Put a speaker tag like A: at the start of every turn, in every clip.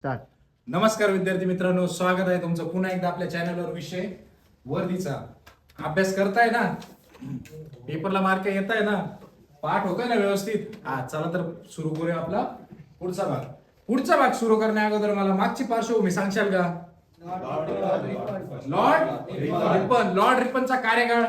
A: Start.
B: नमस्कार विद्यार्थी मित्रांनो, स्वागत आहे तुमचं पुन्हा एकदा आपल्या चॅनलवर. विषय वर्दीचा अभ्यास करताय ना, पेपरला मार्क येत आहे ना, पाठ होतोय ना व्यवस्थित. हा चला तर सुरू करूया आपला पुढचा भाग सुरू करण्या अगोदर मला मागची पार्श्वभूमी सांगशाल का? लॉर्ड रिपनचा कार्यकाळ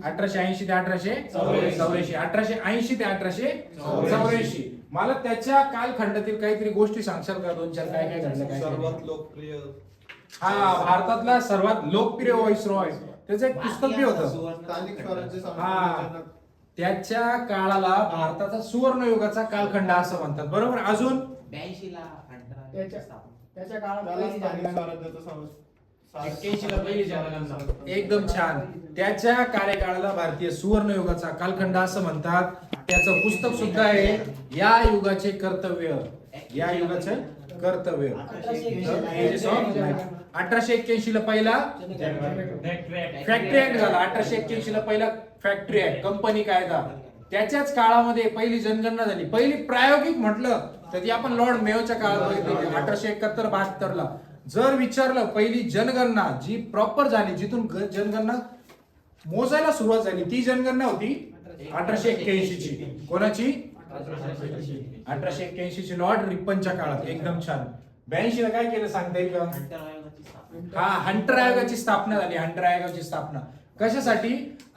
B: 1880 ते 1884, 1880 ते 1884. मला त्याच्या कालखंडातील काहीतरी गोष्टी सांगशाल का? दोन चार काय काय घडलं, काय
C: सर्वात लोकप्रिय
B: भारतातला सर्वात लोकप्रिय व्हाईसरॉय, त्याचं एक पुस्तक बी होतं.
C: स्थानिक स्वराज्य
B: हा, त्याच्या काळाला भारताचा सुवर्ण युगाचा कालखंड असं म्हणतात, बरोबर. अजून
D: 82 ला
A: त्याच्या काळात
C: स्थानिक स्वराज्याचा समावेश
D: 81 ला पहिली जनगणना.
B: एकदम छान. त्याच्या कार्यकाळाला भारतीय सुवर्ण युगाचा कालखंड असं म्हणतात. त्याचं पुस्तक सुद्धा आहे, या युगाचे कर्तव्य. या युगाचे कर्तव्य. 1881 ला पहिला फॅक्टरी ऍक्ट झाला. 1881 ला पहिला फॅक्टरी ऍक्ट, कंपनी कायदा. त्याच्याच काळामध्ये पहिली जनगणना झाली. पहिली प्रायोगिक म्हटलं तर ती आपण लॉर्ड मेयोच्या काळात बघितली, 1871-72 ला. जर विचारलं पहिली जनगणना जी प्रॉपर झाली, जिथून जनगणना मोजायला सुरुवात झाली, ती जनगणना होती 1881 ची. कोणाची? 1881 ची लॉर्ड रिपनच्या काळात. एकदम छान. 82 ला काय केलं सांगता येईल का? हा, हंटर आयोगाची स्थापना झाली. हंटर आयोगाची स्थापना कशासाठी?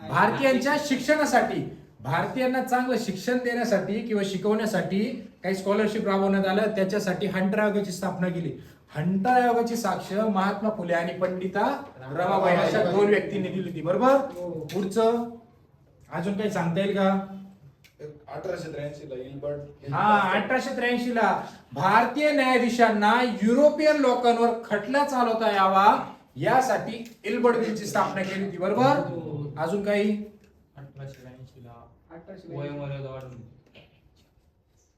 B: भारतीयांच्या शिक्षणासाठी, भारतीयांना चांगलं शिक्षण देण्यासाठी किंवा शिकवण्यासाठी काही स्कॉलरशिप राबवण्यात आलं. त्याच्यासाठी हंटर आयोगाची स्थापना केली. हंटर आयोगाची साक्ष महात्मा फुले आणि पंडिता रमाबाई अशा दोन व्यक्तींनी दिली होती, बरोबर. पुढचं अजून काही सांगता येईल का?
C: 1883 ला इल्बर्ट.
B: हा, 1883 ला भारतीय न्यायाधीशांना युरोपियन लोकांवर खटला चालवता यावा यासाठी इल्बर्ट बिलची स्थापना केली होती, बरोबर. अजून काही?
D: 1882 ला वयोमर्यादा वाढवली.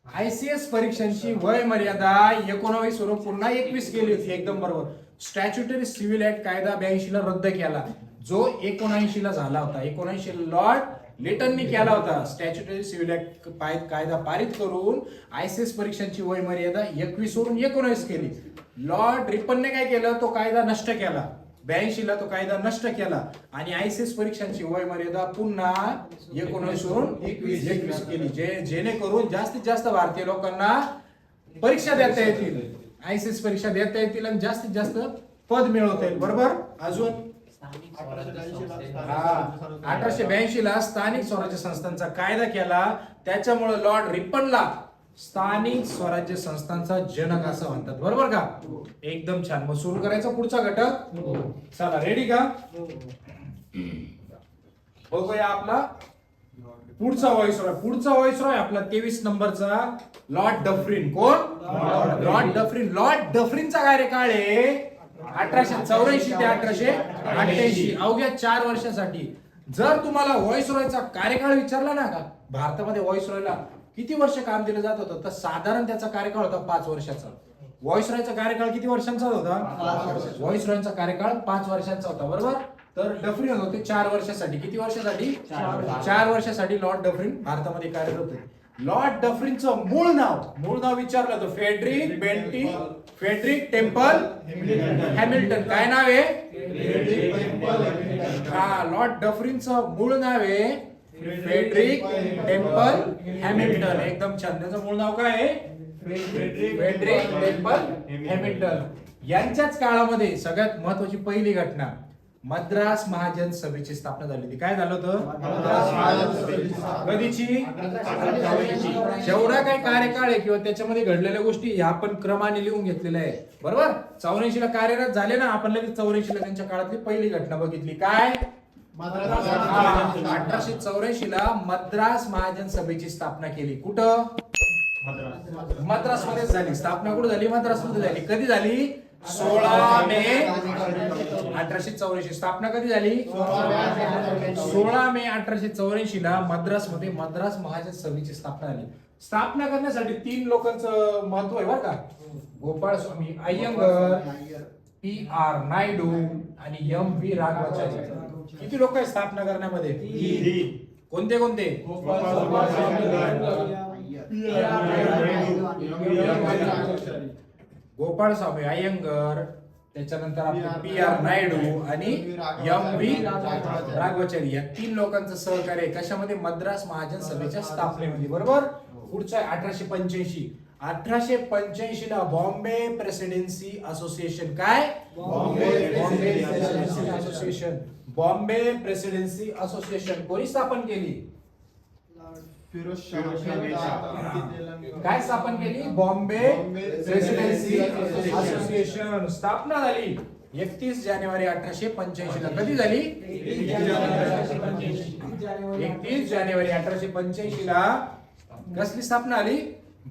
B: ICS परीक्षांची वय मर्यादा 19 वरून पुन्हा 21 केली होती. एकदम बरोबर. स्टॅच्युटरी सिव्हिल ऍक्ट कायदा 82 ला रद्द केला, जो 79 ला झाला होता. 79 लॉर्ड लिटननी केला होता. स्टॅच्युटरी सिव्हिल ऍक्ट कायदा पारित करून ICS परीक्षांची वय मर्यादा 21 वरून 19 केली. लॉर्ड रिपनने काय केलं? तो कायदा नष्ट केला. 82 ला तो कायदा नष्ट केला आणि ICS परीक्षांची वय मर्यादा पुन्हा 19 वरून 21 केली, जेणेकरून जास्तीत जास्त भारतीय लोकांना परीक्षा देता येतील, ICS परीक्षा देता येतील आणि जास्तीत जास्त पद मिळवता येईल, बरोबर. अजून 1882 ला स्थानिक स्वराज्य संस्थांचा कायदा केला. त्याच्यामुळे लॉर्ड रिपनला स्थानिक स्वराज्य संस्थांचा जनक असं म्हणतात, बरोबर का? एकदम छान. मग सुरू करायचा पुढचा घटक. चला, रेडी का? बघूया आपला पुढचा व्हॉइसरॉय. पुढचा व्हॉइसरॉय आपला 23 नंबरचा लॉर्ड डफरिन. कोण? Lord Dufferin. लॉर्ड डफरिनचा कार्यकाळ आहे 1884 ते 1888, अवघ्या 4 वर्षासाठी. जर तुम्हाला व्हॉइसरॉयचा कार्यकाळ विचारला ना का, भारतामध्ये व्हॉइसरॉयला किती वर्ष काम दिलं जात होतं, तर साधारण त्याचा कार्यकाळ होता 5 वर्षाचा. व्हॉइसरॉयचा कार्यकाळ किती वर्षांचा होता? व्हॉइसरॉयचा कार्यकाळ 5 वर्षांचा होता, बरोबर. तर डफरिन होते 4 वर्षासाठी. किती वर्षासाठी? 4 वर्षासाठी लॉर्ड डफरिन भारतामध्ये कार्यरत होते. लॉर्ड डफरिनचं मूळ नाव विचारलं तर फेडरिक टेम्पल हॅमिल्टन. काय नाव आहे? हा, लॉर्ड डफरिनचं मूळ नाव आहे फेडरिक टेम्पल हॅमिल्टन. एकदम छान. त्याचं मूळ नाव काय आहे? Frederick Temple Hamilton. यांच्याच काळामध्ये सगळ्यात महत्वाची पहिली घटना, मद्रास महाजन सभेची स्थापना झाली होती. काय झालं होतं? कधीची? जेवढा काही कार्यकाळ आहे किंवा त्याच्यामध्ये घडलेल्या गोष्टी ह्या आपण क्रमाने लिहून घेतलेल्या आहे, बरोबर. 84 ला कार्यरत झाले ना, आपण लगेच 84 ला त्यांच्या काळातली पहिली घटना बघितली. काय? 1884 ला मद्रास महाजन सभेची स्थापना केली. कुठं? मद्रास मध्ये झाली स्थापना. कुठं झाली? मद्रास मध्ये झाली. कधी झाली? 16 मे 1884. स्थापना कधी झाली? 16 मे 1884 ला मद्रास मध्ये मद्रास महाजन सभेची स्थापना झाली. स्थापना करण्यासाठी 3 लोकांचं महत्व आहे, बरं का. गोपाळ स्वामी अय्यंगर, PR नायडू आणि MV राघवाचार्य. किती लोक आहेत स्थापना करण्यामध्ये? कोणते? गोपाळ स्वामी अय्यंगर, त्याच्यानंतर आपले PR नायडू आणि M.V. राघवाचारी या 3 लोकांचं सहकार्य आहे. कशामध्ये? मद्रास महाजन सभेच्या स्थापनेमध्ये. बरोबर. पुढचं आहे 1885. 1885 ला बॉम्बे प्रेसिडेन्सी असोसिएशन. काय? Bombay presidency association. Bombay presidency association कोणी स्थापन केली?
C: फिरोजशाह मेहता.
B: काय स्थापन केली? बॉम्बे प्रेसिडेन्सी असोसिएशन स्थापना झाली 31 जानेवारी 1885 ला. कधी झाली? 31 जानेवारी 1885 ला कसली स्थापना झाली?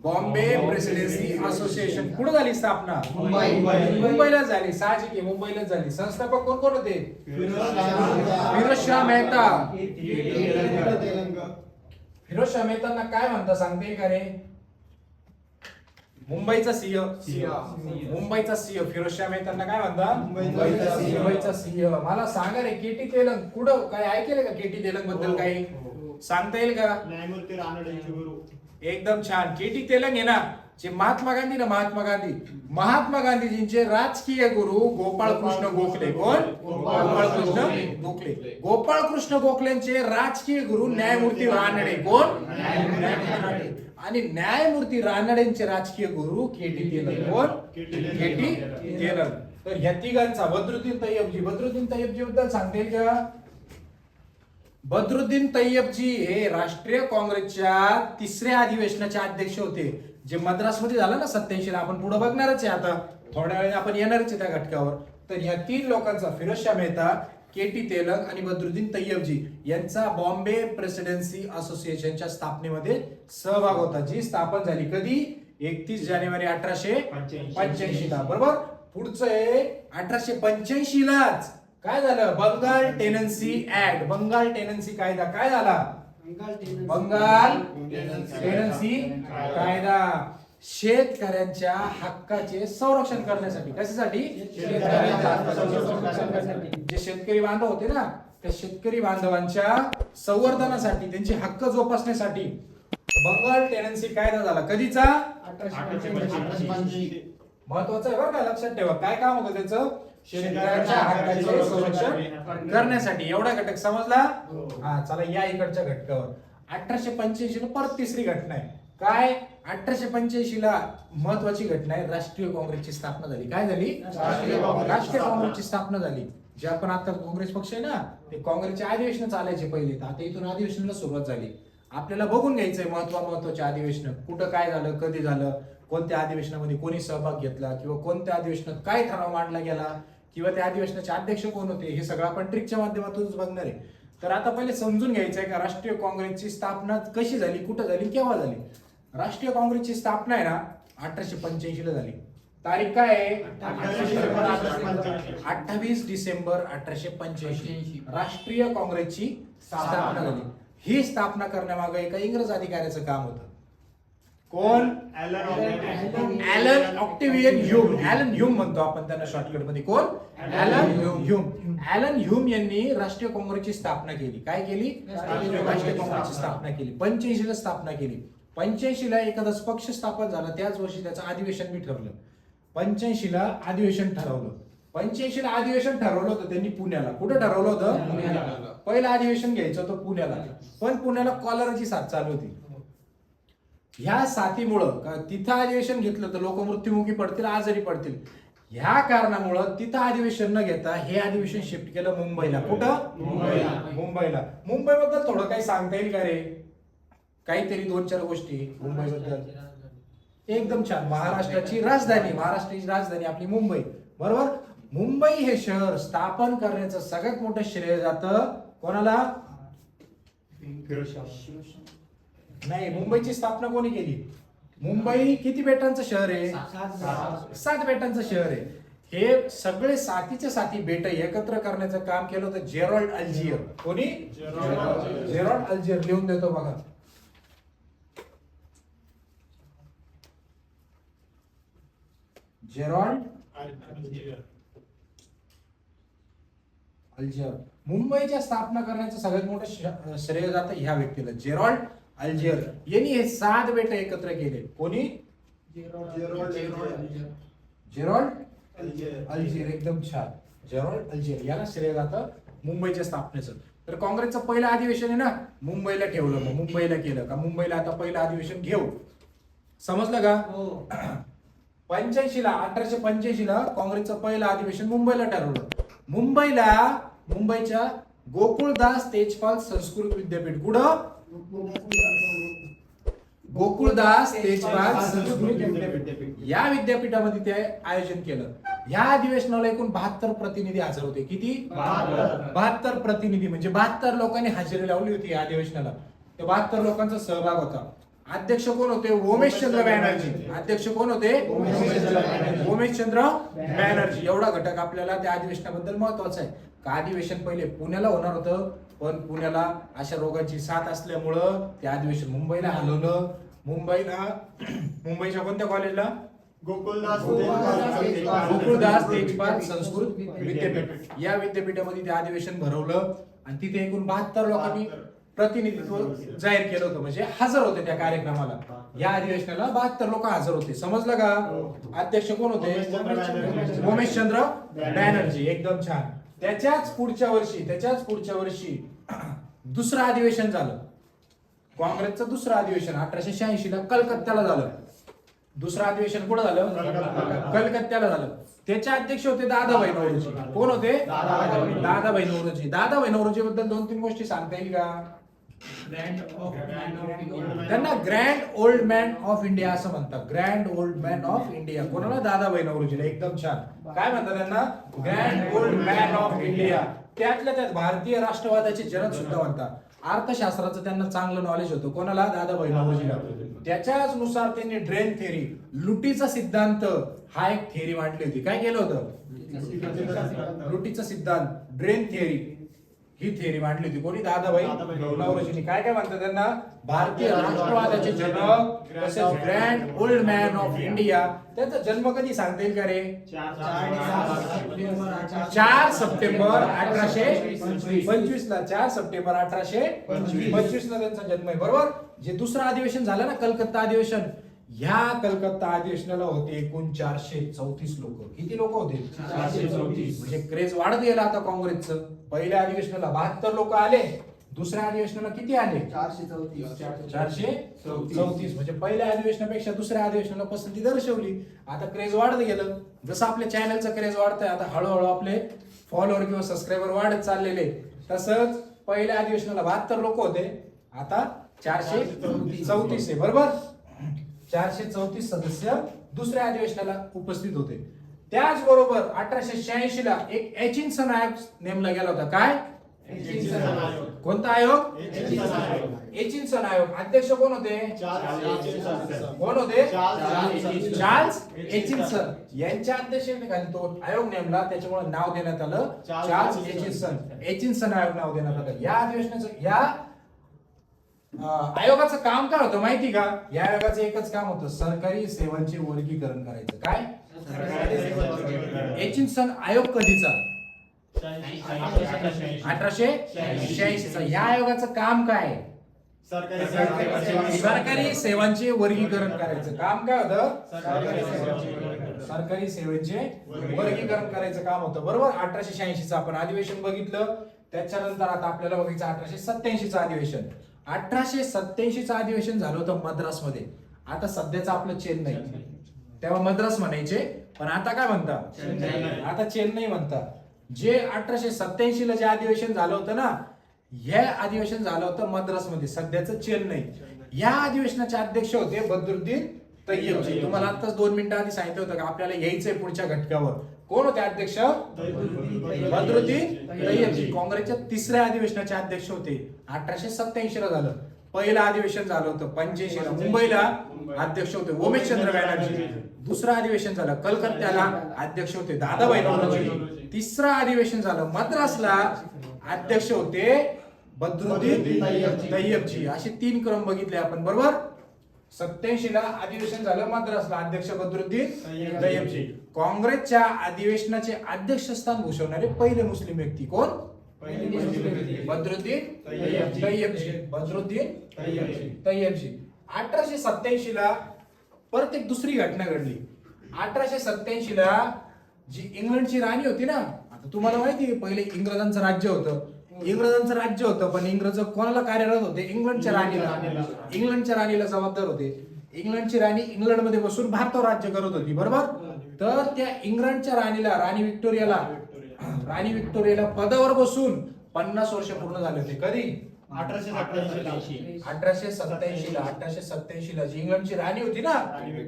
B: Bombay presidency association. कुठे झाली स्थापना? मुंबईला झाली. साहजिक आहे, मुंबईलाच झाली. संस्थापक कोण कोण होते? फिरोजशाह मेहता. फिरोजशाह मेहतांना काय म्हणता सांगते का रे? मुंबईचा सिंह. मुंबईचा सिंह फिरोजशाह मेहतांना काय म्हणता? मुंबईचा सिंह. मला सांगा रे, केटी तेलंग कुठं काय ऐकले का? केटी तेलंग बद्दल काही सांगता येईल का?
C: न्यायमूर्ती रानडेंचे गुरु.
B: एकदम छान. केटी तेलंग आहे ना, जे महात्मा गांधी ना, महात्मा गांधीजींचे राजकीय गुरु गोपाळ कृष्ण गोखले. कोण? गोपाळ कृष्ण गोखले. गोपाळ कृष्ण गोखलेंचे राजकीय गुरु न्यायमूर्ती रानडे. कोण? आणि न्यायमूर्ती रानडेंचे राजकीय गुरु केटी तेलंग. कोण? केटी तेलंग. तर ह्या तिघांचा बद्रुद्दीन तय्यबजी बद्दल सांगते का? बद्रुद्दीन तय्यबजी हे राष्ट्रीय काँग्रेसच्या 3ऱ्या अधिवेशनाचे अध्यक्ष होते, जे मद्रासमध्ये झालं ना 87 ला. आपण पुढे बघणारच आहे, आता थोड्या वेळाने आपण येणारच आहे त्या घटकावर. तर ह्या 3 लोकांचा फिरोजशाह मेहता, केटी तेलंग आणि बद्रुद्दीन तय्यबजी यांचा बॉम्बे प्रेसिडेन्सी असोसिएशनच्या स्थापनेमध्ये सहभाग होता, जी स्थापन झाली कधी? 31 जानेवारी 1885 ला. बरोबर. पुढचं आहे 1885 लाच काय झालं? Bengal tenancy act. Bengal tenancy कायदा काय झाला? बंगाल टेनन्सी कायदा शेतकऱ्यांच्या हक्काचे संरक्षण करण्यासाठी. कशासाठी? शेतकऱ्यांच्या हक्काचे संरक्षण करण्यासाठी. जे शेतकरी बांधव होते ना, त्या शेतकरी बांधवांच्या संवर्धनासाठी, त्यांचे हक्क जोपासण्यासाठी बंगाल टेनन्सी कायदा झाला. कधीचा? 1885. महत्वाचं आहे बरं का, लक्षात ठेवा. काय काम होतं त्याचं? शेतकऱ्यांच्या हक्काचे संरक्षण करण्यासाठी. एवढा घटक समजला? हा, चला या इकडच्या घटकावर. 1885 ला परत 3री घटना आहे. काय? 1885 ला महत्वाची घटना आहे, राष्ट्रीय काँग्रेसची स्थापना झाली. काय झाली? राष्ट्रीय काँग्रेसची स्थापना झाली. जे आपण आता काँग्रेस पक्ष आहे ना, ते काँग्रेसचे अधिवेशन चालायचे पहिले, तर आता इथून अधिवेशनाला सुरुवात झाली. आपल्याला बघून घ्यायचंय महत्वाचे अधिवेशन कुठं काय झालं, कधी झालं, कोणत्या अधिवेशनामध्ये कोणी सहभाग घेतला, किंवा कोणत्या अधिवेशनात काय ठराव मांडला गेला, किंवा त्या अधिवेशनाचे अध्यक्ष कोण होते, हे सगळं आपण ट्रिकच्या माध्यमातूनच बघणार आहे. तर आता पहिले समजून घ्यायचं आहे का राष्ट्रीय काँग्रेसची स्थापना कशी झाली, कुठं झाली, केव्हा झाली. राष्ट्रीय काँग्रेसची स्थापना आहे ना 1885 ला झाली. तारीख काय आहे? 28 डिसेंबर 1885 राष्ट्रीय काँग्रेसची स्थापना झाली. ही स्थापना करण्यामागे एका इंग्रज अधिकाऱ्याचं काम होतं. कोण? Allan Octavian Hume. Allan Hume म्हणतो आपण त्यांना शॉर्टकट मध्ये. कोण? Allen Hume. ॲलन ह्यूम यांनी राष्ट्रीय काँग्रेसची स्थापना केली. काय केली? राष्ट्रीय काँग्रेसची स्थापना केली. 85 ला स्थापना केली. 85 ला एखादाच पक्ष स्थापन झाला, त्याच वर्षी त्याचं अधिवेशन मी ठरलं. 85 ला अधिवेशन ठरवलं. 85 ला अधिवेशन ठरवलं होतं त्यांनी पुण्याला. कुठं ठरवलं होतं? पहिलं अधिवेशन घ्यायचं होतं पुण्याला, पण पुण्याला कॉलराची साथ चालू होती. ह्या साथीमुळं तिथं अधिवेशन घेतलं तर लोक मृत्युमुखी पडतील, आजारी पडतील. ह्या कारणामुळं तिथं अधिवेशन न घेता हे अधिवेशन शिफ्ट केलं मुंबईला. कुठं? मुंबईला. मुंबईबद्दल थोडं काही सांगता येईल का रे? काहीतरी 2-4 गोष्टी मुंबईबद्दल. एकदम छान. महाराष्ट्राची राजधानी आपली मुंबई. बरोबर. मुंबई हे शहर स्थापन करण्याचं सगळ्यात मोठं श्रेय जातं कोणाला? नाही, मुंबईची स्थापना कोणी केली? मुंबई किती बेटांचं शहर आहे? 7 बेटांचं शहर आहे. हे सगळे साथीचे साथी बेट एकत्र करण्याचं काम केलं होतं जेरॉल्ड अल्जियर. कोणी? जेरॉल्ड अल्जियर. लिहून देतो बघा. जेरॉल्ड अल्जियर. मुंबईच्या स्थापना करण्याचं सगळ्यात मोठं श्रेय जातं ह्या व्यक्तीला, जेरॉल्ड अल्जियर यांनी हे 7 बेट एकत्र केले. कोणी? जेरॉल्ड अल्जियर. एकदम छान. जेरॉल्ड अल्जियर याला श्रेय जातं मुंबईच्या स्थापनेचं. तर काँग्रेसचं पहिलं अधिवेशन आहे ना मुंबईला ठेवलं. मग मुंबईला केलं का मुंबईला आता पहिलं अधिवेशन घेऊ. समजलं का? 1885 ला काँग्रेसचं पहिलं अधिवेशन मुंबईला ठरवलं. मुंबईच्या गोकुळदास तेजपाल संस्कृत विद्यापीठ. कुठं? गोकुळदास तेजपाल संस्कृत विद्यापीठ या विद्यापीठामध्ये ते आयोजन केलं. या अधिवेशनाला एकूण 72 प्रतिनिधी हजर होते. किती? 72 प्रतिनिधी. म्हणजे 72 लोकांनी हजेरी लावली होती या अधिवेशनाला. ते 72 लोकांचा सहभाग होता. अध्यक्ष कोण होते? उमेशचंद्र बॅनर्जी. अध्यक्ष कोण होते? उमेशचंद्र बॅनर्जी. एवढा घटक आपल्याला त्या अधिवेशनाबद्दल महत्वाचा आहे. का अधिवेशन पहिले पुण्याला होणार होतं पण पुण्याला अशा रोगांची साथ असल्यामुळं ते अधिवेशन मुंबईला हलवलं. मुंबईच्या कोणत्या कॉलेजला? गोकुळदास तेजपाल संस्कृत विद्यापीठ या विद्यापीठामध्ये ते अधिवेशन भरवलं आणि तिथे एकूण 72 लोकांनी प्रतिनिधित्व जाहीर केलं होतं. म्हणजे हजर होते त्या कार्यक्रमाला. या अधिवेशनाला 72 लोक हजर होते. समजलं का? अध्यक्ष कोण होते? उमेशचंद्र बॅनर्जी. एकदम छान. त्याच्याच पुढच्या वर्षी दुसरं अधिवेशन झालं. काँग्रेसचं दुसरं अधिवेशन 1886 ला कलकत्त्याला झालं. दुसरं अधिवेशन कुठं झालं? कलकत्त्याला झालं. त्याचे अध्यक्ष होते दादाभाई नौरोजी. कोण होते? दादाभाई नौरोजी. दादाभाई नौरोजी बद्दल 2-3 गोष्टी सांगता येईल का? त्यांना grand old man of India असं म्हणतात. Grand old man of India. कोणाला? दादाभाई नौरोजीला. एकदम छान. काय म्हणतात त्यांना? Grand old man of India. त्यातल्या त्यात भारतीय राष्ट्रवादाचे जनक सुद्धा म्हणतात. अर्थशास्त्राचं त्यांना चांगलं नॉलेज होतं. कोणाला? दादाभाई नौरोजीला. त्याच्याच नुसार त्यांनी ड्रेन थेअरी, लुटीचा सिद्धांत हा एक थेअरी मांडली होती. काय केलं होतं? लुटीचा सिद्धांत, ड्रेन थेअरी ही थेअरी मांडली होती. कोणी? दादाभाई नौरोजींनी. काय काय म्हणतात त्यांना? भारतीय राष्ट्रवादाचे जनक तसेच grand old man of India. त्याचा जन्म कधी सांगता येईल का रे? 4 सप्टेंबर 1825 ला. 4 सप्टेंबर 1825 ला त्यांचा जन्म आहे. बरोबर. जे दुसरं अधिवेशन झालं ना कलकत्ता अधिवेशन, ह्या कलकत्ता अधिवेशनाला होते एकूण 434 लोक. किती लोक होते? 434. म्हणजे क्रेज वाढत गेला आता काँग्रेसचं. पहिल्या अधिवेशनाला 72 लोक आले. दुसऱ्या अधिवेशनाला किती आले? 434. म्हणजे पहिल्या अधिवेशनापेक्षा दुसऱ्या अधिवेशनाला पसंती दर्शवली. आता क्रेज वाढत गेलं. जसं आपल्या चॅनलचं क्रेज वाढतंय आता हळूहळू आपले फॉलोअर किंवा सबस्क्रायबर वाढत चाललेले. तसंच पहिल्या अधिवेशनाला 72 लोक होते. आता 434 आहे. बरोबर. 434 सदस्य दुसऱ्या अधिवेशनाला उपस्थित होते. त्याचबरोबर 1886 ला एक एचिन्सन आयोग नेमला गेला होता. काय? कोणता आयोग? एचिन्सन आयोग. अध्यक्ष कोण होते? कोण होते? चार्ल्स एचिन्सन यांच्या अध्यक्षतेखाली तो आयोग नेमला. त्याच्यामुळे नाव देण्यात आलं चार्ल्स एचिन्सन. एचिन्सन आयोग नाव देण्यात आलं. या अधिवेशनाचं या आयोगाचं काम काय होतं माहिती का? या आयोगाचं एकच काम होतं, सरकारी सेवांचे वर्गीकरण करायचं. काय? एचिन्सन आयोग कधीचा? 1886 चा. या आयोगाचं काम काय? सरकारी सेवांचे वर्गीकरण करायचं काम. काय होतं? सरकारी सेवेचे वर्गीकरण करायचं काम होतं. बरोबर. 1886 चं आपण अधिवेशन बघितलं. त्याच्यानंतर आता आपल्याला बघायचं 1887 चं अधिवेशन. 1887 चं अधिवेशन झालं होतं मद्रासमध्ये. आता सध्याचं आपलं चेन्नई. तेव्हा मद्रास म्हणायचे पण आता काय म्हणतात? आता चेन्नई म्हणतात. जे 1887 ला जे अधिवेशन झालं होतं ना, हे अधिवेशन झालं होतं मद्रासमध्ये, सध्याचं चेन्नई. या अधिवेशनाचे अध्यक्ष होते बद्रुद्दीन तय्यबजी. तुम्हाला आताच 2 मिनिटं आधी सांगितलं होतं का आपल्याला यायचंय पुढच्या घटकावर. कोण होते अध्यक्ष? बद्रुद्दीन तय्यबजी. काँग्रेसच्या 3ऱ्या अधिवेशनाचे अध्यक्ष होते. 1887 ला झालं. पहिलं अधिवेशन झालं होतं 85 ला मुंबईला. अध्यक्ष होते उमेशचंद्र बॅनर्जी. दुसरं अधिवेशन झालं कलकत्त्याला. अध्यक्ष होते दादाभाई नौरोजी. 3रं अधिवेशन झालं मद्रासला. अध्यक्ष होते बद्रुद्दीन तय्यबजी. असे 3 क्रम बघितले आपण. बरोबर. 87 ला अधिवेशन झालं मद्रासला. अध्यक्ष बद्रुद्दीन तय्यबजी. काँग्रेसच्या अधिवेशनाचे अध्यक्षस्थान भूषवणारे पहिले मुस्लिम व्यक्ती कोण? बद्रुद्दीन तय्यबजी. 1887 ला परत एक दुसरी घटना घडली. 1887 ला जी इंग्लंडची राणी होती ना, आता तुम्हाला माहिती आहे पहिले इंग्रजांचं राज्य होतं, पण इंग्रज कोणाला कार्यरत होते? इंग्लंडच्या राणीला जबाबदार होते. इंग्लंडची राणी इंग्लंडमध्ये बसून भारतावर राज्य करत होती, बरोबर. तर त्या इंग्लंडच्या राणीला, राणी विक्टोरियाला पदावर बसून 50 वर्ष पूर्ण झाले होते. कधी? 1887 ला जी इंग्लंडची राणी होती ना,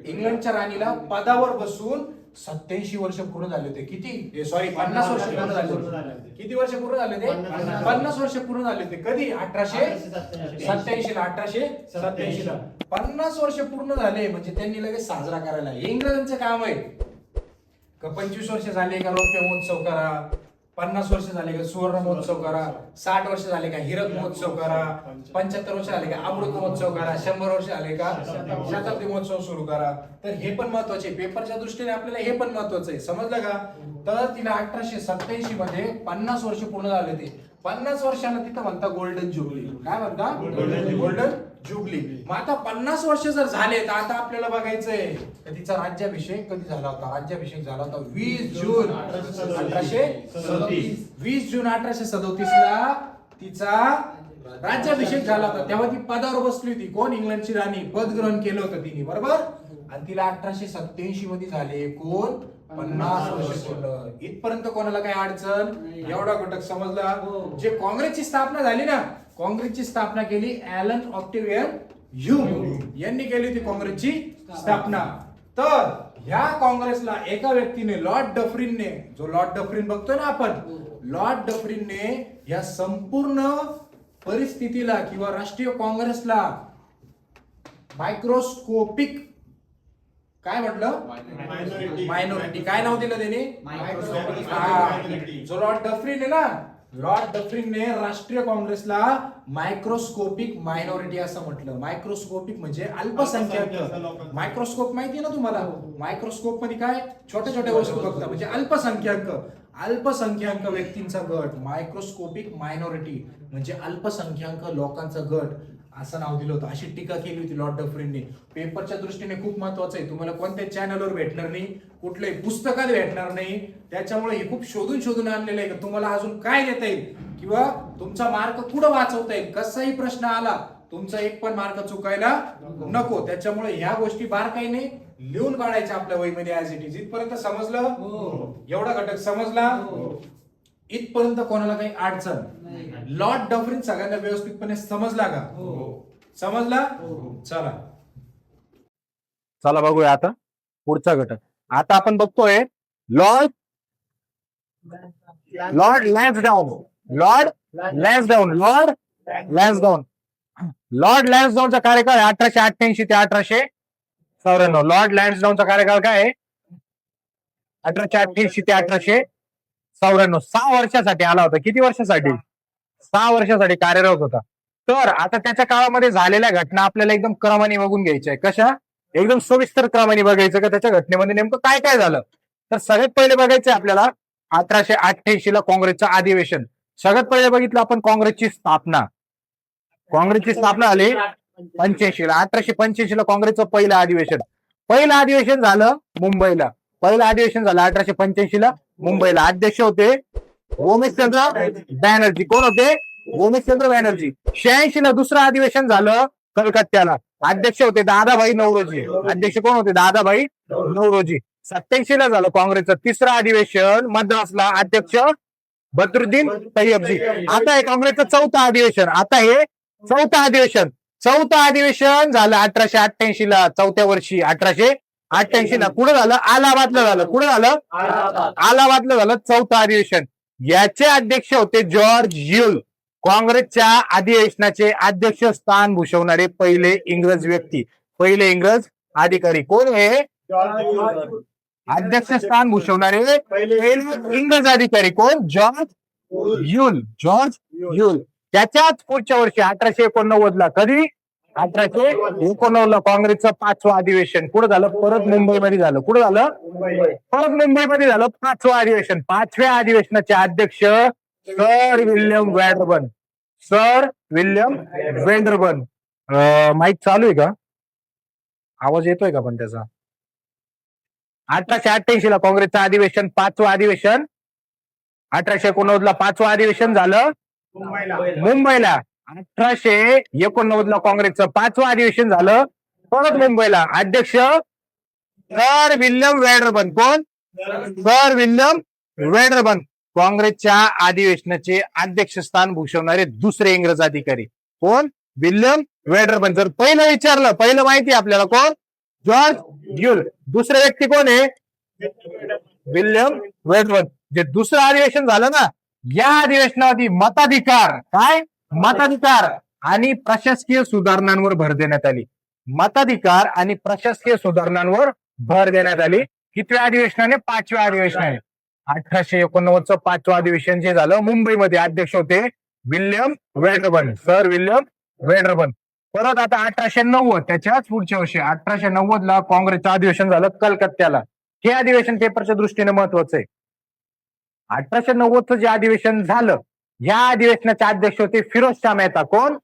B: इंग्लंडच्या राणीला पदावर बसून 87 वर्ष पूर्ण झाले होते. किती? सॉरी, 50 वर्ष पूर्ण झाले होते. किती वर्ष पूर्ण झाले होते? 50 वर्ष पूर्ण झाले होते. कधी? 1887 ला. 1887 ला 50 वर्ष पूर्ण झाले म्हणजे त्यांनी लगेच साजरा करायला. इंग्रजांचं काम आहे का 25 वर्ष झाले का रौप्य महोत्सव करा, 50 वर्ष झाले का सुवर्ण महोत्सव करा, 60 वर्ष झाले का हिरक महोत्सव करा, 75 वर्ष झाले का अमृत महोत्सव करा, 100 वर्ष झाले का शताब्दी महोत्सव सुरू करा. तर हे पण महत्वाचे, पेपरच्या दृष्टीने आपल्याला हे पण महत्वाचं आहे, समजलं का. तर तिला 1887 मध्ये 50 वर्ष पूर्ण झाले ते. 50 वर्षांना तिथं म्हणता गोल्डन जुबली. काय म्हणता? Golden jubilee. मग आता 50 वर्ष जर झाले तर आता आपल्याला बघायचंय तर तिचा राज्याभिषेक कधी झाला होता. राज्याभिषेक झाला होता 20 जून 1837 ला तिचा राज्याभिषेक झाला होता. तेव्हा ती पदावर बसली होती. कोण? इंग्लंडची राणी. पद ग्रहण केलं होतं तिने, बरोबर. आणि तिला 1887 मध्ये झाले कोण? 50 वर्ष पूर्ण. इथपर्यंत कोणाला काही अडचण? एवढा घटक समजला. जे काँग्रेसची स्थापना झाली ना, काँग्रेसची स्थापना केली ॲलन ऑक्टेवियन ह्यूम यांनी केली होती काँग्रेसची स्थापना. तर ह्या काँग्रेसला एका व्यक्तीने, लॉर्ड डफरीनने, जो लॉर्ड डफरीन बघतोय ना आपण, लॉर्ड डफरीनने या संपूर्ण परिस्थितीला किंवा राष्ट्रीय काँग्रेसला मायक्रोस्कोपिक, काय म्हटलं? मायनॉरिटी. काय नाव दिलं त्याने? जो लॉर्ड डफरीन आहे ना, लॉर्ड डफरीनने राष्ट्रीय काँग्रेसला मायक्रोस्कोपिक मायनॉरिटी असं म्हटलं. मायक्रोस्कोपिक म्हणजे अल्पसंख्याक. मायक्रोस्कोप माहिती ना तुम्हाला? मायक्रोस्कोप मध्ये काय? छोट्या छोट्या वस्तू बघता, म्हणजे अल्पसंख्याक व्यक्तींचा गट. मायक्रोस्कोपिक मायनॉरिटी म्हणजे अल्पसंख्याक लोकांचा गट असं नाव दिलं होतं. अशी टीका केली होती लॉर्ड डफरीनने. पेपरच्या दृष्टीने खूप महत्वाचं आहे. तुम्हाला कोणत्या चॅनलवर भेटणार नाही, कुठल्याही पुस्तकात भेटणार नाही. त्याच्यामुळे हे खूप शोधून आणलेलं आहे. तुम्हाला अजून काय देता येईल किंवा तुमचा मार्क कुठं वाचवता येईल. कसाही प्रश्न आला, तुमचा एक पण मार्क चुकायला नको. त्याच्यामुळे ह्या गोष्टी बारकाईने लिहून काढायच्या आपल्या वहीमध्ये ऍज इट इज. इथपर्यंत समजलं? एवढा घटक समजला? इथपर्यंत कोणाला काही अडचण? लॉर्ड डफरीन सगळ्यांना व्यवस्थितपणे समजला का? समजला? चला बघूया आता पुढचा घटक. आता आपण बघतोय लॉर्ड लॅन्सडाऊनचा कार्यकाळ 1888 ते 1894. लॉर्ड लॅन्सडाऊनचा कार्यकाळ काय आहे? 1888 ते 1894. 6 वर्षासाठी आला होता. किती वर्षासाठी? 6 वर्षासाठी कार्यरत होता. तर आता त्याच्या काळामध्ये झालेल्या घटना आपल्याला एकदम क्रमाने बघून घ्यायच्या आहे. कशा? एकदम सविस्तर क्रमाने बघायचं का त्याच्या घटनेमध्ये नेमकं काय काय झालं. तर सगळ्यात पहिले बघायचं आपल्याला 1888 ला काँग्रेसचं अधिवेशन. सगळ्यात पहिले बघितलं आपण काँग्रेसची स्थापना. काँग्रेसची स्थापना झाली 85 ला. 1885 ला काँग्रेसचं पहिलं अधिवेशन झालं मुंबईला. 1885 ला मुंबईला. अध्यक्ष होते ओमेशचंद्र बॅनर्जी. कोण होते? ओमेशचंद्र बॅनर्जी. 86 ला दुसरं अधिवेशन झालं कलकत्त्याला. अध्यक्ष होते दादाभाई नौरोजी. अध्यक्ष कोण होते? दादाभाई नौरोजी. 87 ला झालं काँग्रेसचं तिसरं अधिवेशन मद्रासला. अध्यक्ष बद्रुद्दीन तय्यबजी. आता हे काँग्रेसचं चौथं अधिवेशन झालं 1888 ला. चौथ्या वर्षी 1888 ला. कुठं झालं? अलाहाबादला झालं. कुठं झालं? अलाहाबादला झालं चौथं अधिवेशन. याचे अध्यक्ष होते जॉर्ज ह्यूल. काँग्रेसच्या अधिवेशनाचे अध्यक्ष स्थान भूषवणारे पहिले इंग्रज व्यक्ती, पहिले इंग्रज अधिकारी कोण आहे? अध्यक्ष स्थान भूषवणारे पहिले इंग्रज अधिकारी कोण? जॉर्ज ह्यूल. त्याच्याच पुढच्या वर्षी 1889 ला. कधी? 1889 ला काँग्रेसचं 5वं अधिवेशन. कुठं झालं? परत मुंबईमध्ये झालं. कुठं झालं? परत मुंबईमध्ये झालं 5वं अधिवेशन. 5व्या अधिवेशनाचे अध्यक्ष sir William Wedderburn. Sir William Wedderburn. Mike चालू आहे का? आवाज येतोय का पण त्याचा? 1888 ला काँग्रेसचं अधिवेशन, 5वं अधिवेशन. 1889 ला 5वं अधिवेशन झालं मुंबईला. 1889 ला काँग्रेसचं 5वं अधिवेशन झालं परत मुंबईला. अध्यक्ष सर विल्यम वेंडरबन. कोण? Sir William Wedderburn. काँग्रेसच्या अधिवेशनाचे अध्यक्षस्थान भूषवणारे दुसरे इंग्रज अधिकारी कोण? William Wedderburn. जर पहिलं विचारलं, पहिलं माहिती आपल्याला कोण? George Yule. दुसरे व्यक्ती कोण आहे? William Wedderburn. जे दुसरं अधिवेशन झालं ना, या अधिवेशनामध्ये मताधिकार, काय मताधिकार आणि प्रशासकीय सुधारणांवर भर देण्यात आली. मताधिकार आणि प्रशासकीय सुधारणांवर भर देण्यात आली. कितव्या अधिवेशनाने? 5व्या अधिवेशनाने. 1889चं 5वं अधिवेशन जे झालं मुंबईमध्ये. अध्यक्ष होते विल्यम वेंडरबन, सर विल्यम वेंडरबन. परत आता 1890, त्याच्याच पुढच्या वर्षी 1890 ला काँग्रेसचं अधिवेशन झालं कलकत्त्याला. हे अधिवेशन पेपरच्या दृष्टीने महत्वाचं आहे. 1890चं जे अधिवेशन झालं, या अधिवेशनाचे अध्यक्ष होते फिरोजशाह मेहता. कोण?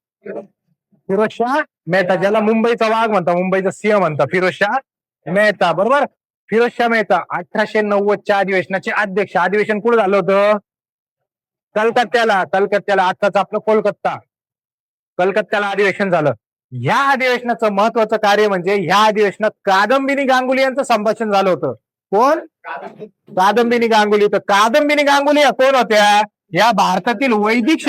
B: फिरोजशाह मेहता, ज्याला मुंबईचा वाघ म्हणता, मुंबईचा सिंह म्हणता, फिरोजशाह मेहता. बरोबर. फिरोजशाह मेहता 1890च्या अधिवेशनाचे अध्यक्ष. अधिवेशन कुठे झालं होतं? कलकत्त्याला. कलकत्त्याला, आताच आपलं कोलकाता. कलकत्त्याला अधिवेशन झालं. ह्या अधिवेशनाचं महत्वाचं कार्य म्हणजे ह्या अधिवेशनात कादंबिनी गांगुली यांचं संभाषण झालं होतं. कोण? कादंबिनी गांगुली. तर कादंबिनी गांगुली या कोण होत्या? या भारतातील वैदिक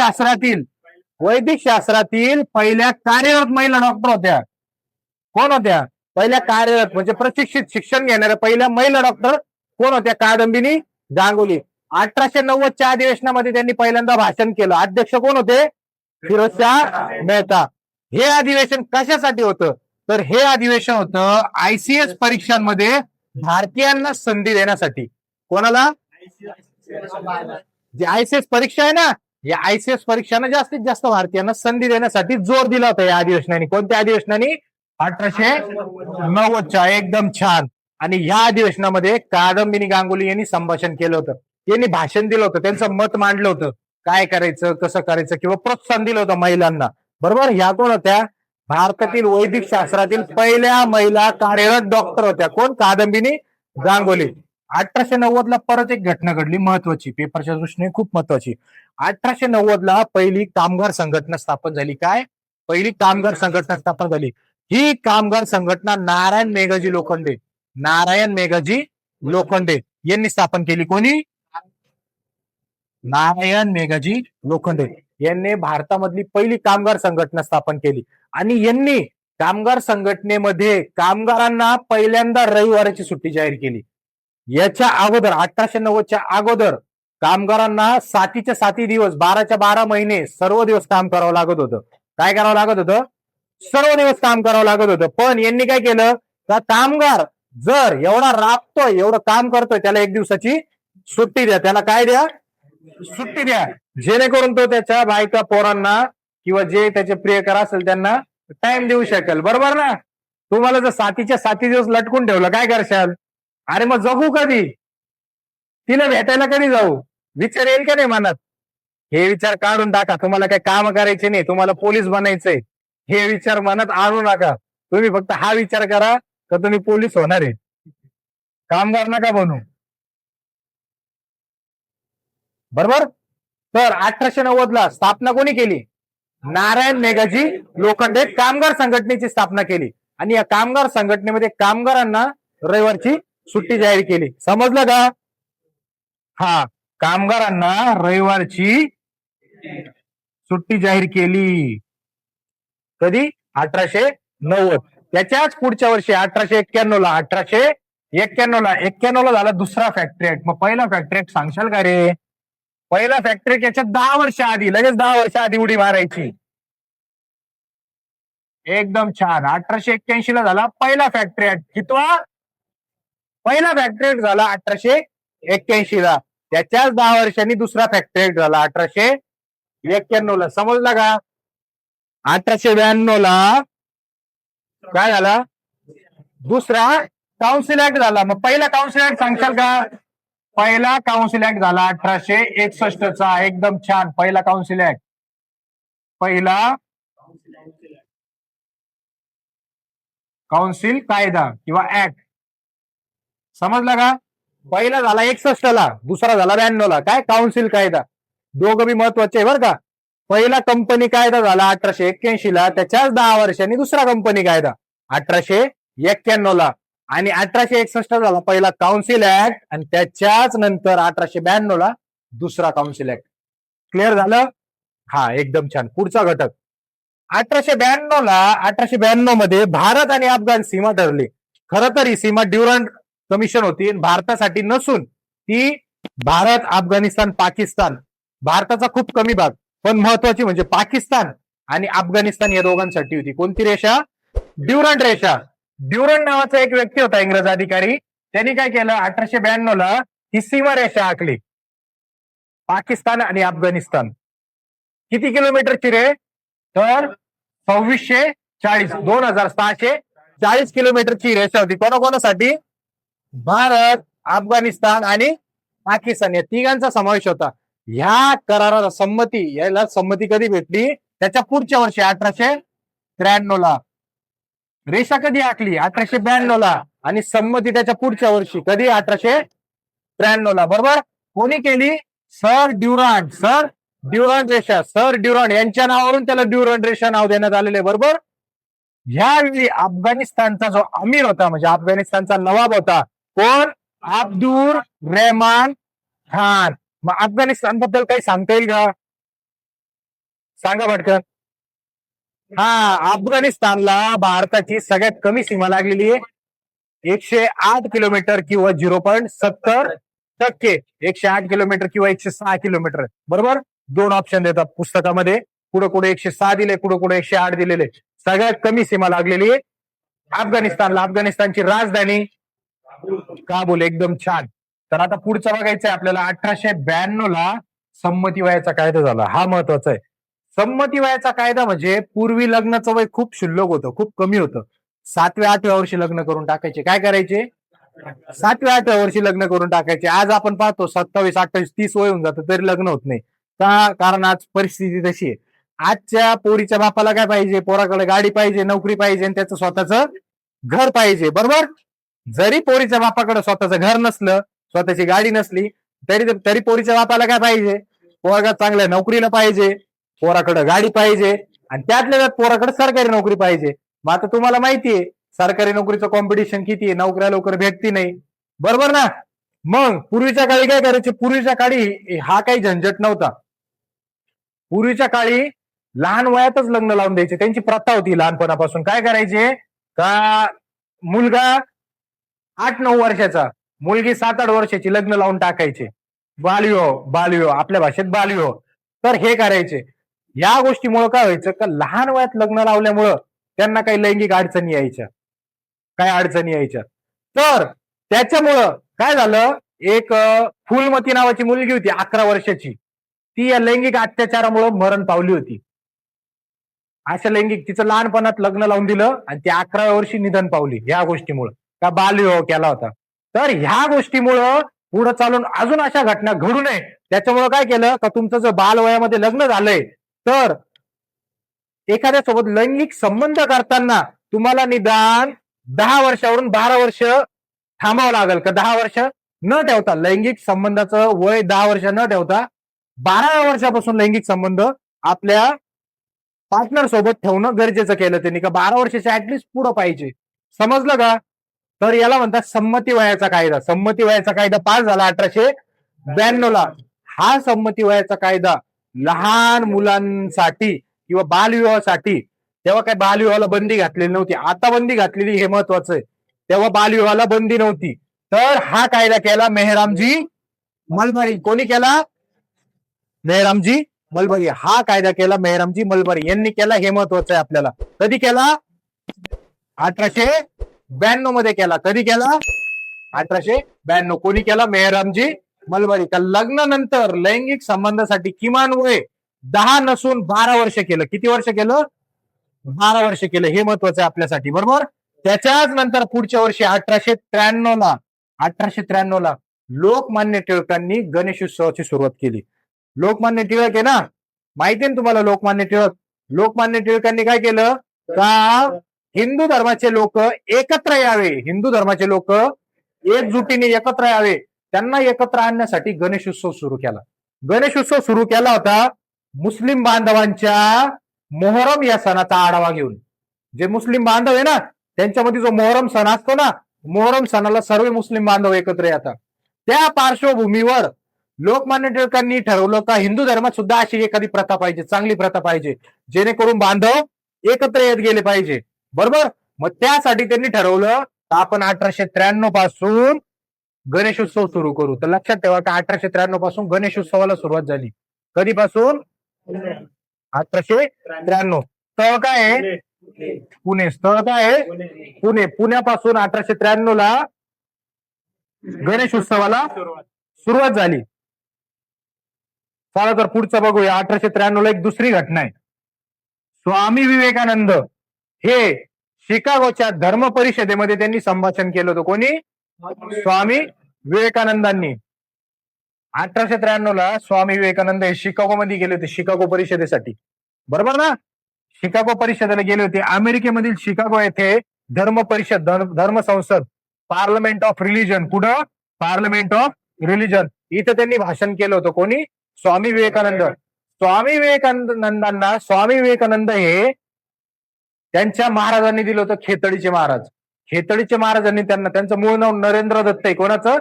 B: शास्त्रातील पहिल्या कार्यरत महिला डॉक्टर होत्या. कोण होत्या? पहिल्या कार्यरत म्हणजे प्रशिक्षित शिक्षण घेणाऱ्या पहिल्या महिला डॉक्टर कोण होत्या? कादंबिनी गांगुली. 1890च्या अधिवेशनामध्ये त्यांनी पहिल्यांदा भाषण केलं. अध्यक्ष कोण होते? फिरोजशाह मेहता. हे अधिवेशन कशासाठी होतं? तर हे अधिवेशन होतं ICS परीक्षांमध्ये भारतीयांना संधी देण्यासाठी. कोणाला? जे ICS परीक्षा आहे ना, या ICS परीक्षांना जास्तीत जास्त भारतीयांना संधी देण्यासाठी जोर दिला होता या अधिवेशनाने. कोणत्या अधिवेशनाने? 1890च्या. एकदम छान. आणि या अधिवेशनामध्ये कादंबिनी गांगुली यांनी संभाषण केलं होतं. यांनी भाषण दिलं होतं, त्यांचं मत मांडलं होतं, काय करायचं, कसं करायचं, किंवा प्रोत्साहन दिलं होतं महिलांना. बरोबर. ह्या कोण होत्या? भारतातील वैदिक शास्त्रातील पहिल्या महिला कार्यरत डॉक्टर होत्या. कोण? कादंबिनी गांगुली. 1890 ला परत एक घटना घडली महत्वाची, पेपरच्या दृष्टीने खूप महत्वाची. 1890 ला पहिली कामगार संघटना स्थापन झाली. काय? पहिली कामगार संघटना स्थापन झाली. ही कामगार संघटना नारायण मेघाजी लोखंडे यांनी स्थापन केली. कोणी? नारायण मेघाजी लोखंडे यांनी भारतामधली पहिली कामगार संघटना स्थापन केली. आणि यांनी कामगार संघटनेमध्ये कामगारांना पहिल्यांदा रविवाराची सुट्टी जाहीर केली. याच्या अगोदर 1890च्या अगोदर कामगारांना 7च्या 7 दिवस 12च्या 12 महिने सर्व दिवस काम करावं लागत होतं. काय करावं लागत होतं? सर्व दिवस काम करावं लागत होतं. पण यांनी काय केलं? का कामगार जर एवढा राबतोय, एवढं काम करतोय, त्याला 1 दिवसाची सुट्टी द्या. त्याला काय द्या? सुट्टी द्या. जेणेकरून तो त्याच्या बायका पोरांना किंवा जे त्याचे प्रियकर असेल त्यांना टाइम देऊ शकेल. बरोबर ना? तुम्हाला जर 7च्या 7 दिवस लटकून ठेवलं, काय करशाल? अरे मग जगू कधी? तिला भेटायला कधी जाऊ? विचार येईल का नाही मनात? हे विचार काढून टाका. तुम्हाला काय काम करायचे नाही, तुम्हाला पोलीस बनायचंय, हे विचार मनात आणू नका. तुम्ही फक्त हा विचार करा का तुम्ही पोलीस होणार आहे, कामगार नका बनू. बरोबर. तर 1890 ला स्थापना कोणी केली? नारायण मेघाजी लोखंडे कामगार संघटनेची स्थापना केली. आणि या कामगार संघटनेमध्ये कामगारांना रविवारची सुट्टी जाहीर केली. समजलं का? हा, कामगारांना रविवारची सुट्टी जाहीर केली. कधी? 1890. त्याच्याच पुढच्या वर्षी 1891 ला झाला दुसरा फॅक्टरी ऍक्ट. मग पहिला फॅक्टरी ऍक्ट सांगशाल का रे? पहिला फॅक्टरी ऍक्ट याच्या 10 वर्ष आधी, लगेच 10 वर्ष आधी उडी मारायची. एकदम छान. 1881 ला झाला पहिला फॅक्टरी ऍक्ट. कितवा? पहिला फॅक्टरी ऍक्ट झाला 1881 ला. त्याच्याच 10 वर्षांनी दुसरा फॅक्टरी ऍक्ट झाला 1891 ला. समजला का? 1892 ला काय झाला? दुसरा काउन्सिल ऍक्ट झाला. मग पहिला काउन्सिल ऍक्ट सांगशाल का? पहिला काउन्सिल ऍक्ट झाला 1861 चा. एकदम छान. पहिला काउन्सिल ऍक्ट. पहिला काउन्सिल कायदा किंवा ऍक्ट. समजला का? पहिला झाला 61 ला, दुसरा झाला 92 ला. काय? काउन्सिल कायदा. दोघं बी महत्वाचे आहे बरं का. पहिला कंपनी कायदा झाला 1881 ला, त्याच्याच 10 वर्षांनी दुसरा कंपनी कायदा 1891 ला. आणि 1861 झाला पहिला काउन्सिल ऍक्ट आणि त्याच्याच नंतर 1892 ला दुसरा काउन्सिल ऍक्ट. क्लिअर झालं? हा, एकदम छान. पुढचा घटक 1892 मध्ये भारत आणि अफगाण सीमा ठरली. खरं तर ही सीमा ड्युरंट कमिशन होती, भारतासाठी नसून ती भारत, अफगाणिस्तान, पाकिस्तान, भारताचा खूप कमी भाग, पण महत्वाची म्हणजे पाकिस्तान आणि अफगाणिस्तान या दोघांसाठी होती. कोणती रेषा? ड्युरंट रेषा. ड्युरंट नावाचा एक व्यक्ती होता, इंग्रज अधिकारी. त्यांनी काय केलं? 1892 ला ही सीमा रेषा आखली. पाकिस्तान आणि अफगाणिस्तान. किती किलोमीटरची रे? तर 2640, 2640 किलोमीटरची रेषा होती. कोणाकोणासाठी? भारत, अफगाणिस्तान आणि पाकिस्तान या तिघांचा समावेश होता. ह्या कराराला संमती, याला संमती कधी भेटली? त्याच्या पुढच्या वर्षी 1893 ला. रेषा कधी आखली? 1892 ला. आणि संमती त्याच्या पुढच्या वर्षी कधी? 1893 ला. बरोबर. कोणी केली? सर ड्युरंट. सर ड्युरंट रेषा. सर ड्युरंट यांच्या नावावरून त्याला ड्युरंट रेषा नाव देण्यात आलेले. बरोबर. ह्यावेळी अफगाणिस्तानचा जो अमीर होता, म्हणजे अफगाणिस्तानचा नवाब होता, कोण? अब्दुल रहमान खान. मग अफगाणिस्तान बद्दल काही सांगता येईल का? सांगा पटकन. हा, अफगाणिस्तानला भारताची सगळ्यात कमी सीमा लागलेली आहे. 108 किलोमीटर किंवा 0.70%. 108 किलोमीटर किंवा 106 किलोमीटर. बरोबर. दोन ऑप्शन देतात पुस्तकामध्ये. कुठं कुठे 106 दिले, कुठं कुठे 108 दिलेले. सगळ्यात कमी सीमा लागलेली आहे अफगाणिस्तानला. अफगाणिस्तानची राजधानी काबूल. एकदम छान. तर आता पुढचं बघायचंय आपल्याला. 1892 ला संमती वयाचा कायदा झाला. हा महत्वाचा आहे. संमती वयाचा कायदा म्हणजे पूर्वी लग्नाचं वय खूप क्षुल्लक होतं, खूप कमी होतं. 7व्या-8व्या वर्षी लग्न करून टाकायचे. काय करायचे? 7व्या-8व्या वर्षी लग्न करून टाकायचे. आज आपण पाहतो 27, 28, 30 वय होऊन जातं तरी लग्न होत नाही. का? कारण आज परिस्थिती तशी आहे. आजच्या पोरीच्या बापाला काय पाहिजे? पोराकडे गाडी पाहिजे, नोकरी पाहिजे आणि त्याचं स्वतःचं घर पाहिजे. बरोबर. जरी पोरीच्या बापाकडे स्वतःचं घर नसलं, स्वतःची गाडी नसली, तरी पोरीच्या बापाला काय पाहिजे? पोरगा चांगल्या नोकरीला पाहिजे, पोराकडे गाडी पाहिजे आणि त्यातल्या त्यात पोराकडे सरकारी नोकरी पाहिजे. मग आता तुम्हाला माहितीये सरकारी नोकरीचं कॉम्पिटिशन किती आहे, नोकऱ्या लवकर भेटती नाही. बरोबर ना. मग पूर्वीच्या काळी काय करायचे? पूर्वीच्या काळी हा काही झंझट नव्हता. पूर्वीच्या काळी लहान वयातच लग्न लावून द्यायचे. त्यांची प्रथा होती लहानपणापासून. काय करायचे? का मुलगा 8-9 वर्षाचा, मुलगी 7-8 वर्षाची लग्न लावून टाकायचे. बालविवाह आपल्या भाषेत बालविवाह. तर हे करायचे. या गोष्टीमुळे काय व्हायचं? का लहान वयात लग्न लावल्यामुळं त्यांना काही लैंगिक अडचणी यायच्या, काय अडचणी यायच्या. तर त्याच्यामुळं काय झालं? एक फुलमती नावाची मुलगी होती 11 वर्षाची. ती या लैंगिक अत्याचारामुळे मरण पावली होती. अशा लैंगिक तिचं लहानपणात लग्न लावून दिलं आणि ती 11व्या वर्षी निधन पावली ह्या गोष्टीमुळे. का बालविवाह केला होता. तर ह्या गोष्टीमुळं पुढे चालून अजून अशा घटना घडू नये त्याच्यामुळे काय केलं? का तुमचं जर बालवयामध्ये लग्न झालंय तर एखाद्यासोबत लैंगिक संबंध करताना तुम्हाला निदान 10 वर्षावरून 12 वर्ष थांबावं लागेल. का 10 वर्ष न ठेवता लैंगिक संबंधाचं वय 10 वर्ष न ठेवता 12व्या वर्षापासून लैंगिक संबंध आपल्या पार्टनर सोबत ठेवणं गरजेचं केलं त्यांनी. का 12 वर्षाच्या ऍटलिस्ट पुढं पाहिजे. समजलं का? तर याला म्हणतात संमती वयाचा कायदा. संमती वयाचा कायदा पास झाला 1892 ला. हा संमती वयाचा कायदा लहान मुलांसाठी किंवा बालविवाहासाठी, तेव्हा काय बालविवाहाला बंदी घातलेली नव्हती, आता बंदी घातलेली हे महत्वाचं आहे. तेव्हा बालविवाहाला बंदी नव्हती. तर हा कायदा केला मेहरामजी मलबारी. कोणी केला? मेहरामजी मलबारी. हा कायदा केला मेहरामजी मलबारी यांनी केला. हे महत्वाचं आहे आपल्याला. कधी केला? 1892 मध्ये केला. कधी केला? 1892. कोणी केला? मेहरामजी मलबारी. का लग्नानंतर लैंगिक संबंधासाठी किमान वय 10 नसून 12 वर्ष केलं. किती वर्ष केलं? 12 वर्ष केलं. हे महत्वाचं आहे आपल्यासाठी. बरोबर. त्याच्याच नंतर पुढच्या वर्षी 1893 ला
E: लोकमान्य टिळकांनी गणेशोत्सवाची सुरुवात केली. लोकमान्य टिळक आहे ना, माहिती ना तुम्हाला लोकमान्य टिळक. लोकमान्य टिळकांनी काय केलं का हिंदू धर्माचे लोक एकत्र यावे, हिंदू धर्माचे लोक एकजुटीने एकत्र यावे, त्यांना एकत्र आणण्यासाठी गणेशोत्सव सुरू केला. गणेशोत्सव सुरू केला होता मुस्लिम बांधवांच्या मोहरम या सणाचा आढावा घेऊन. जे मुस्लिम बांधव आहे ना, त्यांच्यामध्ये जो मोहरम सण असतो ना, मोहरम सणाला सर्व मुस्लिम बांधव एकत्र येतात. त्या पार्श्वभूमीवर लोकमान्य टिळकांनी ठरवलं का हिंदू धर्मात सुद्धा अशी एखादी प्रथा पाहिजे, चांगली प्रथा पाहिजे, जेणेकरून बांधव एकत्र येत गेले पाहिजे. बरोबर. मग त्यासाठी त्यांनी ठरवलं तर आपण 1893 पासून गणेशोत्सव सुरू करू. तर लक्षात ठेवा की 1893 पासून गणेशोत्सवाला सुरुवात झाली. कधीपासून? 1893. स्थळ काय आहे? पुणे. स्थळ काय आहे? पुणे. पुण्यापासून 1893 ला गणेशोत्सवाला सुरुवात झाली. चला तर पुढचं बघूया. 1893 ला एक दुसरी घटना आहे. स्वामी विवेकानंद हे शिकागोच्या धर्म परिषदेमध्ये त्यांनी संभाषण केलं होतं. कोणी? स्वामी विवेकानंदांनी. 1893 ला स्वामी विवेकानंद हे शिकागो मध्ये गेले होते, शिकागो परिषदेसाठी. बरोबर ना? शिकागो परिषदेला गेले होते. अमेरिकेमधील शिकागो येथे धर्म परिषद, धर्म संसद, पार्लमेंट ऑफ रिलिजन. कुठं? Parliament of religion. इथं त्यांनी भाषण केलं होतं. कोणी? स्वामी विवेकानंद. स्वामी विवेकानंदांना, स्वामी विवेकानंद हे त्यांच्या महाराजांनी दिलं होतं, खेतडीचे महाराज. खेतडीचे महाराजांनी त्यांना, त्यांचं मूळ नाव नरेंद्र दत्त आहे. कोणाचं?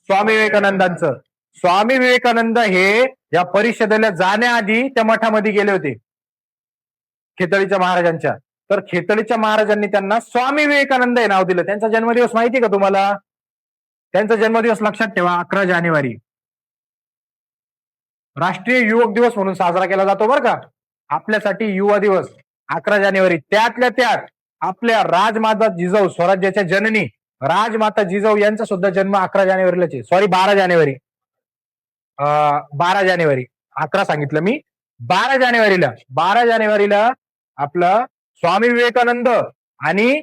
E: स्वामी विवेकानंदांचं. स्वामी विवेकानंद हे या परिषदेला जाण्याआधी त्या मठामध्ये गेले होते खेतडीच्या महाराजांच्या. तर खेतडीच्या महाराजांनी त्यांना स्वामी विवेकानंद हे नाव दिलं. त्यांचा जन्मदिवस माहिती का तुम्हाला? त्यांचा जन्मदिवस लक्षात ठेवा, 11 जानेवारी. राष्ट्रीय युवक दिवस म्हणून साजरा केला जातो बरं का. आपल्यासाठी युवा दिवस 11 जानेवारी. त्यातल्या त्यात आपल्या राजमाता जिजाऊ, स्वराज्याच्या जननी राजमाता जिजाऊ यांचा सुद्धा जन्म 11 जानेवारीलाच आहे. सॉरी, 12 जानेवारी. 12 जानेवारी. 11 सांगितलं मी. 12 जानेवारीला, 12 जानेवारीला आपला स्वामी विवेकानंद आणि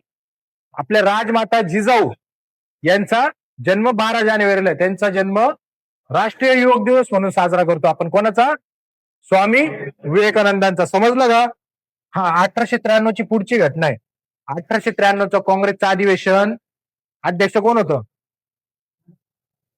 E: आपल्या राजमाता जिजाऊ यांचा जन्म 12 जानेवारीला. त्यांचा जन्म राष्ट्रीय युवक दिवस म्हणून साजरा करतो आपण. कोणाचा? स्वामी विवेकानंदांचा. समजलं का? हा, 1893 ची पुढची घटना आहे. 1893 काँग्रेसचं अधिवेशन अध्यक्ष कोण होतं?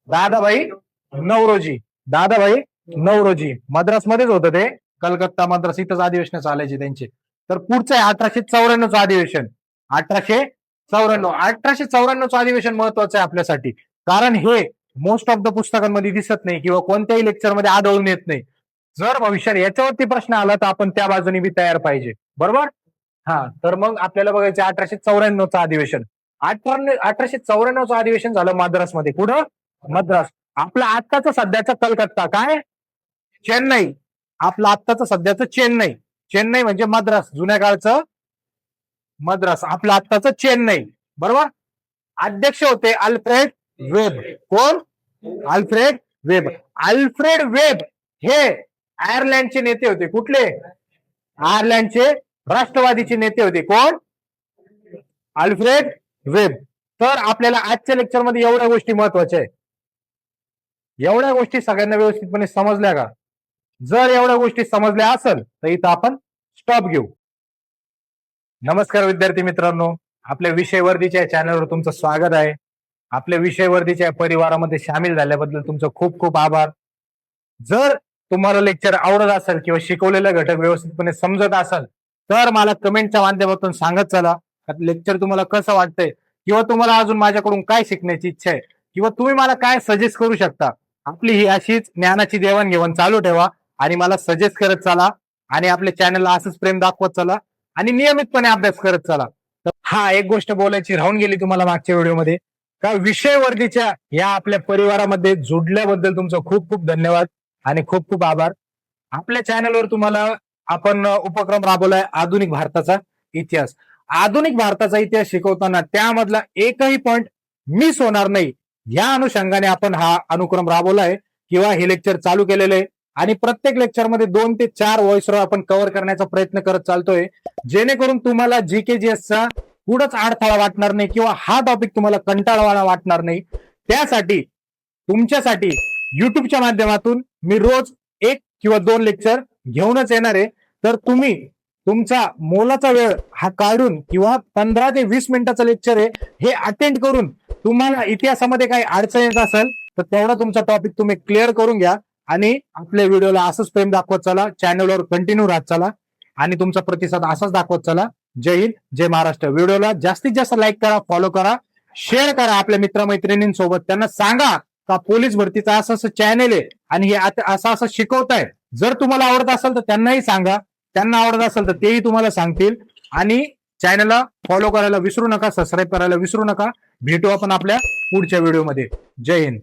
E: दादाभाई नौरोजी. दादाभाई नौरोजी. मद्रासमध्येच होतं ते. कलकत्ता, मद्रास इथंच अधिवेशन चालायचे त्यांचे. तर पुढचं आहे 1894 अधिवेशन. 1894. 1894 अधिवेशन महत्वाचं आहे आपल्यासाठी, कारण हे मोस्ट ऑफ द पुस्तकांमध्ये दिसत नाही किंवा कोणत्याही लेक्चरमध्ये आढळून येत नाही. जर भविष्यात याच्यावरती प्रश्न आला तर आपण त्या बाजूने बी तयार पाहिजे. बरोबर. हा, तर मग आपल्याला बघायचं 1894 अधिवेशन. 1894 अधिवेशन झालं मद्रासमध्ये. कुठं? मद्रास. आपला आत्ताचा सध्याचा कलकत्ता काय? चेन्नई. आपलं आत्ताचं सध्याचं चेन्नई. चेन्नई म्हणजे मद्रास, जुन्या काळचं मद्रास. आपलं आत्ताचं चेन्नई. बरोबर. अध्यक्ष होते अल्फ्रेड वेब. कोण? Alfred web. अल्फ्रेड वेब हे आयर्लंडचे नेते होते. कुठले? आयर्लंडचे राष्ट्रवादीचे नेते होते. कोण? Alfred web. तर आपल्याला आजच्या लेक्चरमध्ये एवढ्या गोष्टी महत्वाच्या आहे. एवढ्या गोष्टी सगळ्यांना व्यवस्थितपणे समजल्या का? जर एवढ्या गोष्टी समजल्या असेल तर इथं आपण स्टॉप घेऊ. नमस्कार विद्यार्थी मित्रांनो, आपल्या विषय वर्धीच्या चॅनलवर तुमचं स्वागत आहे. आपल्या विषय वर्धीच्या परिवारामध्ये सामील झाल्याबद्दल तुमचं खूप खूप आभार. जर तुम्हाला लेक्चर आवडत असेल किंवा शिकवलेला घटक व्यवस्थितपणे समजत असेल तर मला कमेंटच्या माध्यमातून सांगत चला लेक्चर तुम्हाला कसं वाटतंय, किंवा तुम्हाला अजून माझ्याकडून काय शिकण्याची इच्छा आहे, किंवा तुम्ही मला काय सजेस्ट करू शकता. आपली ही अशीच ज्ञानाची देवाणघेवाण चालू ठेवा आणि मला सजेस्ट करत चला आणि आपल्या चॅनलला असंच प्रेम दाखवत चला आणि नियमितपणे अभ्यास करत चला. तर हा, एक गोष्ट बोलायची राहून गेली तुम्हाला मागच्या व्हिडिओमध्ये, का विषय वर्धीच्या या आपल्या परिवारामध्ये जोडल्याबद्दल तुमचं खूप खूप धन्यवाद आणि खूप खूप आभार. आपल्या चॅनलवर तुम्हाला आपण उपक्रम राबवलाय आधुनिक भारताचा इतिहास. आधुनिक भारताचा इतिहास शिकवताना त्यामधला एकही पॉइंट मिस होणार नाही या अनुषंगाने आपण हा अनुक्रम राबवलाय किंवा हे लेक्चर चालू केलेलं आहे. आणि प्रत्येक लेक्चरमध्ये 2 ते 4 व्हॉइस आपण कव्हर करण्याचा प्रयत्न करत चालतोय, जेणेकरून तुम्हाला GKGS चा कुठंच अडथळा वाटणार नाही किंवा हा टॉपिक तुम्हाला कंटाळवाणा वाटणार नाही. त्यासाठी तुमच्यासाठी युट्यूबच्या माध्यमातून मी रोज 1 किंवा 2 लेक्चर घेऊनच येणार आहे. तर तुम्ही तुमचा मोलाचा वेळ हा काढून किंवा 15 ते 20 मिनिटाचं लेक्चर आहे हे अटेंड करून तुम्हाला इतिहासामध्ये काही अडचण येत असेल तर तेवढा तुमचा टॉपिक तुम्ही क्लिअर करून घ्या आणि आपल्या व्हिडिओला असंच प्रेम दाखवत चला, चॅनलवर कंटिन्यू राहत चला आणि तुमचा प्रतिसाद असाच दाखवत चला. जय हिंद, जय महाराष्ट्र. व्हिडिओला जास्तीत जास्त लाईक करा, फॉलो करा, शेअर करा आपल्या मित्रमैत्रिणींसोबत. त्यांना सांगा का पोलीस भरतीचा असं चॅनल आहे आणि हे असं शिकवताय. जर तुम्हाला आवडत असेल तर त्यांनाही सांगा, त्यांना आवडत असेल तर तेही तुम्हाला सांगतील. आणि चॅनलला फॉलो करायला विसरू नका, सबस्क्राईब करायला विसरू नका. भेटू आपण आपल्या पुढच्या व्हिडिओमध्ये. जय हिंद.